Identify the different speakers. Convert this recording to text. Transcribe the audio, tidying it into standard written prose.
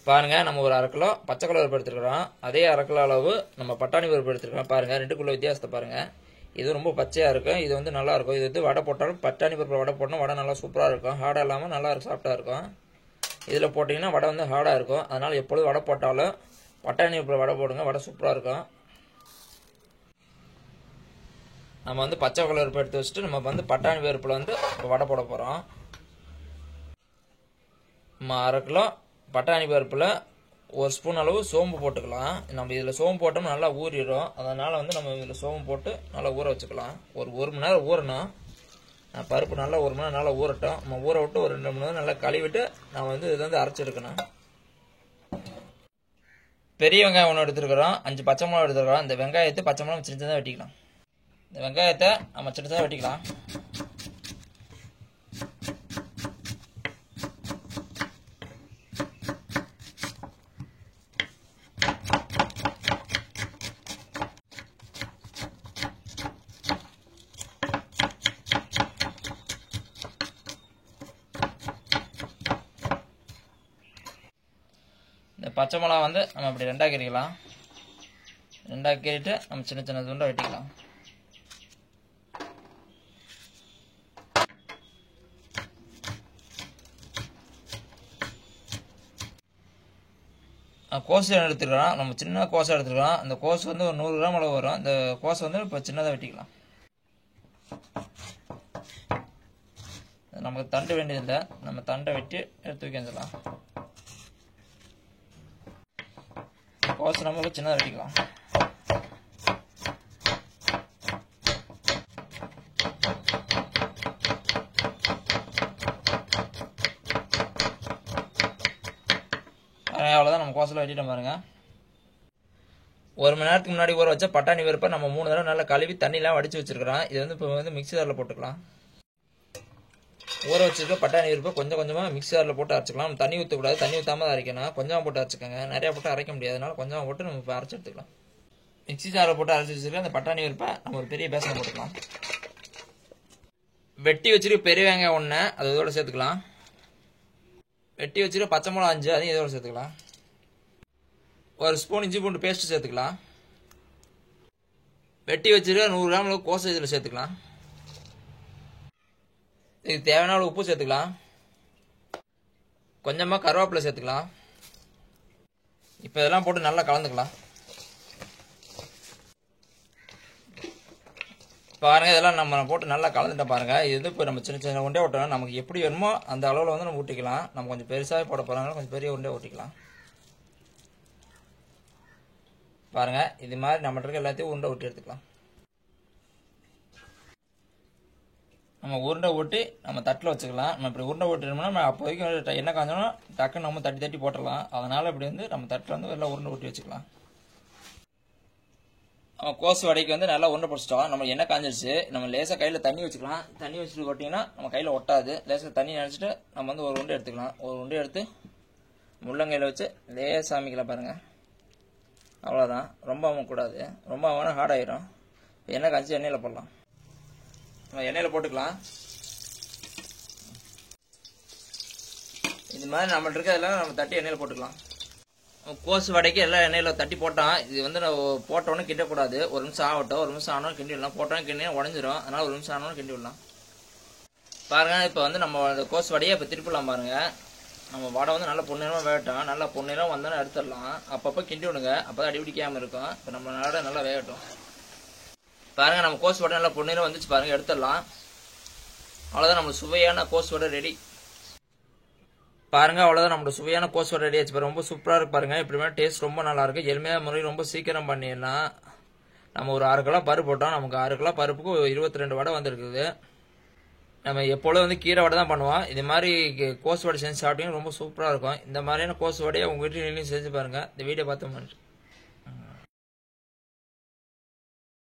Speaker 1: பாருங்க நம்ம ஒரு 1/2 கிலோ பச்சை கலர் பருப்பு எடுத்துக்கிறோம். அதே 1/2 கிலோ அளவு நம்ம பட்டாணி பருப்பு எடுத்துக்கிறோம். பாருங்க ரெண்டுக்குள்ள வித்தியாசத்தை பாருங்க. இது ரொம்ப பச்சையாக இருக்கும், இது வந்து நல்லா இருக்கும். இது வந்து வடை போட்டாலும் பட்டாணி பருப்பு வடை போட்டோம்னா வடை நல்லா சூப்பராக இருக்கும், ஹார்டாக இல்லாமல் நல்லா இருக்கும், சாஃப்டாக இருக்கும். இதில் போட்டிங்கன்னா வடை வந்து ஹார்டாக இருக்கும். அதனால் எப்பொழுதும் வடை போட்டாலும் பட்டாணி பருப்பு வடை போடுங்க, வடை சூப்பராக இருக்கும். நம்ம வந்து பச்சை கலர் பருப்பு எடுத்து வச்சுட்டு நம்ம வந்து பட்டாணி பருப்பில் வந்து இப்போ வடை போட போகிறோம். நம்ம 1/2 கிலோ பட்டாணி பருப்பில் 1 ஸ்பூன் அளவு சோம்பு போட்டுக்கலாம். நம்ம இதில் சோம்பு போட்டோம்னா நல்லா ஊறிடும். அதனால் வந்து நம்ம இதில் சோம்பு போட்டு நல்லா ஊற வச்சுக்கலாம். ஒரு 1 மணி நேரம் ஊறணும். பருப்பு நல்லா 1 மணி நேரம் நல்லா ஊறட்டும். நம்ம ஊற விட்டு ஒரு 2 மணி நேரம் நல்லா கழுவிட்டு நம்ம வந்து இதில் வந்து அரைச்சி எடுக்கணும். பெரிய வெங்காயம் 1 எடுத்துருக்கிறோம், 5 பச்சை மிளகா எடுத்துருக்கிறோம். இந்த வெங்காயத்தை பச்சை மிளகா சின்ன சின்னதாக வெட்டிக்கலாம். இந்த வெங்காயத்தை நம்ம சின்ன சின்னதாக வெட்டிக்கலாம். இந்த பச்சை மிளகா வந்து நம்ம இப்படி 2ஆக கீறிக்கலாம். 2ஆக கீறிட்டு நம்ம சின்ன சின்ன துண்டாக வெட்டிக்கலாம். கோசு எடுத்துக்கலாம். நம்ம சின்ன கோசை எடுத்துக்கலாம். அந்த கோசு வந்து ஒரு 100 கிராம் அளவு வரும். இந்த கோசை வந்து இப்போ சின்னதாக வெட்டிக்கலாம். நமக்கு தண்டு வேண்டியதில்லை, நம்ம தண்டை வெட்டி எடுத்து வைக்க வந்துடலாம். கோசை நம்ம சின்னதாக வெட்டிக்கலாம். அவ்வளோதான், நம்ம கோசெல்லாம் வெட்டிட்டோம் பாருங்க. 1 மணி நேரத்துக்கு முன்னாடி ஊற வச்சா பட்டாணி பருப்பை நம்ம 3 தடவை நல்லா கழுவி தண்ணியெலாம் வடித்து வச்சுருக்கிறோம். இது வந்து இப்போ வந்து மிக்ஸி ஜாரில் போட்டுக்கலாம். ஊற வச்சுருக்க பட்டாணி பருப்பை கொஞ்சம் கொஞ்சமாக மிக்ஸி ஜாரில் போட்டு அரைச்சிக்கலாம். நம்ம தண்ணி ஊற்றக்கூடாது, தண்ணி ஊற்றாமல் தான் அரைக்கணும். கொஞ்சமாக போட்டு அரைச்சிக்கோங்க, நிறையா போட்டு அரைக்க முடியாது. அதனால கொஞ்சமாக போட்டு நம்ம இப்போ அரைச்சி எடுத்துக்கலாம். மிக்ஸி ஜாரில் போட்டு அரைச்சி வச்சுருக்க அந்த பட்டாணி பருப்பை நம்ம ஒரு பெரிய பேசனை போட்டுக்கலாம். வெட்டி வச்சுருக்க பெரிய வெங்காயம் 1 அது இதோட சேர்த்துக்கலாம். வெட்டி வச்சுருக்க பச்சை மிளகா 5 அதையும் இதோட சேர்த்துக்கலாம். 1 ஸ்பூன் இஞ்சி பூண்டு பேஸ்ட்டு சேர்த்துக்கலாம். வெட்டி வச்சுருக்க 100 கிராம் கோசை இதில் சேர்த்துக்கலாம். இதுக்கு தேவையான அளவு உப்பு சேர்த்துக்கலாம். கொஞ்சமாக கருவேப்பிலை சேர்த்துக்கலாம். இப்போ இதெல்லாம் போட்டு நல்லா கலந்துக்கலாம். பாருங்கள், இதெல்லாம் நம்ம போட்டு நல்லா கலந்துட்டோம் பாருங்கள். இது வந்து இப்போ நம்ம சின்ன சின்ன உண்டை ஓட்டணும். நமக்கு எப்படி வேணுமோ அந்த அளவில் வந்து நம்ம ஊட்டிக்கலாம். நம்ம கொஞ்சம் பெருசாகவே போட போகிறாங்க, கொஞ்சம் பெரிய உண்டை ஊட்டிக்கலாம். பாருங்கள், இது மாதிரி நம்மகிட்ட இருக்க எல்லாத்தையும் உருண்டை ஊட்டி எடுத்துக்கலாம். நம்ம உருண்டை ஊட்டி நம்ம தட்டில் வச்சுக்கலாம். நம்ம இப்படி உருண்டை ஊட்டினோம்னா நம்ம அப்போதைக்கு எண்ணெய் காஞ்சோன்னா டக்குன்னு நம்ம தட்டி தட்டி போட்டுடலாம். அதனால் இப்படி வந்து நம்ம தட்டில் வந்து எல்லாம் உருண்டை ஊட்டி வச்சுக்கலாம். நம்ம கோசு வடைக்கு வந்து நல்லா உருண்டை பிடிச்சிட்டோம். நம்ம எண்ணெய் காஞ்சிருச்சு. நம்ம லேசாக கையில் தண்ணி வச்சுக்கலாம். தண்ணி வச்சுட்டு கொட்டிங்கன்னா நம்ம கையில் ஒட்டாது. லேசாக தண்ணி நினச்சிட்டு நம்ம வந்து ஒரு உருண்டை எடுத்துக்கலாம். ஒரு உருண்டை எடுத்து முள்ளங்கையில் வச்சு லேசாக அமைக்கலாம் பாருங்கள். அவ்வளோதான், ரொம்ப அமக்கூடாது, ரொம்ப அமனா ஹார்ட் ஆகிடும். எண்ணெய் காய்ச்சி எண்ணெயில் போடலாம். நம்ம எண்ணெயில் போட்டுக்கலாம். இது மாதிரி நம்மள்ட்ட இருக்கிறதெல்லாம் நம்ம தட்டி எண்ணெயில் போட்டுக்கலாம். கோசு வடைக்கு எல்லாம் எண்ணெயில் தட்டி போட்டான். இது வந்து போட்டோன்னே கிண்டக்கூடாது. 1 நிமிஷம் ஆகட்டும். 1 நிமிஷம் ஆனாலும் கிண்டி விடலாம். போட்டோன்னே கிண்டி உடஞ்சிரும். அதனால் 1 நிமிஷம் ஆனாலும் கிண்டி விடலாம். பாருங்கள், இப்போ வந்து நம்ம கோசு வடையை இப்போ திருப்பிடலாம் பாருங்கள். நம்ம வடை வந்து நல்லா பொன்னிறமாக வேகட்டும். நல்லா பொன்னிறம் வந்தோன்னா எடுத்துடலாம். அப்பப்போ கிண்டி விடுங்க, அப்போ தான் அடிபிடிக்காமல் இருக்கும். இப்போ நம்ம நல்லா வேகட்டும். பாருங்கள், நம்ம கோசு வடை நல்லா பொன்னிறம் வந்துச்சு பாருங்கள், எடுத்துடலாம். அவ்வளோதான், நம்ம சுவையான கோசு வடை ரெடி. பாருங்கள், அவ்வளோதான், நம்மளோட சுவையான கோசு வடை ரெடி ஆச்சு. ரொம்ப சூப்பராக இருக்கு பாருங்கள். இப்படிமே டேஸ்ட் ரொம்ப நல்லாயிருக்கு. எளிமையான முறை ரொம்ப சீக்கிரம் பண்ணிடலாம். நம்ம ஒரு 1/2 கிலோ பருப்பு போட்டோம். நமக்கு 1/2 கிலோ பருப்புக்கு 22 வடை வந்துருக்குது. நம்ம எப்பொழுதும் வந்து கீரை வடை தான் பண்ணுவோம். இது மாதிரி கோசு வடை செஞ்சு சாப்பிட்டீங்கன்னா ரொம்ப சூப்பராக இருக்கும். இந்த மாதிரியான கோசு வடையை உங்கள் வீட்டிலையும் செஞ்சு பாருங்கள். இந்த வீடியோ பார்த்து